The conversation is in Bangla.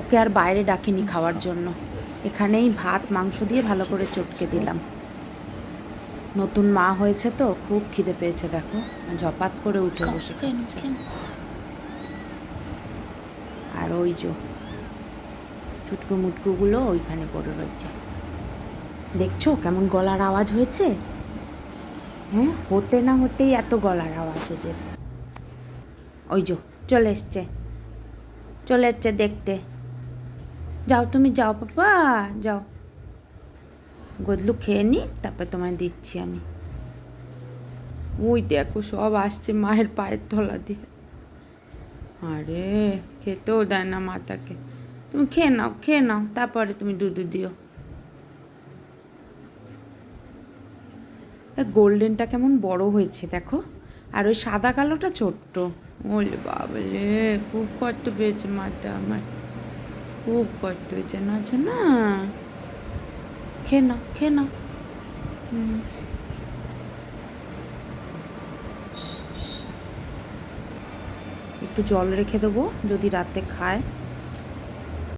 ওকে আর বাইরে ডাকিনি খাওয়ার জন্য, এখানেই ভাত মাংস দিয়ে ভালো করে চটকে দিলাম। নতুন মা হয়েছে তো খুব খিদে পেয়েছে, দেখো ঝপাত করে উঠে বসে খাচ্ছে। আর ওই যে চুটকু মুটকুগুলো ওইখানে পড়ে রয়েছে, দেখছো কেমন গলার আওয়াজ হয়েছে? হ্যাঁ, হতে না হতেই এত গলার আওয়াজ এদের। ওই যে চলে এসছে, চলে এসছে দেখতে। যাও তুমি যাও পাপা, যাও গদলু খেয়ে নি, তারপর তোমায় দিচ্ছি আমি। ওই দেখো সব আসছে মায়ের পায়ের তলা দিয়ে। আরে খেতেও দেয় না মাতাকে। তুমি খেয়ে নাও, খেয়ে নাও, তারপরে তুমি দুধ দিও। গোল্ডেনটা কেমন বড় হয়েছে দেখো, আর ওই সাদা কালোটা ছোট্ট। ওলে বাবলে, খুব কষ্ট পেয়েছে মাটা আমার, খুব কষ্ট হয়েছে না না। খেয়ে নাও, খেয়ে নাও। একটু জল রেখে দেবো যদি রাতে খায়।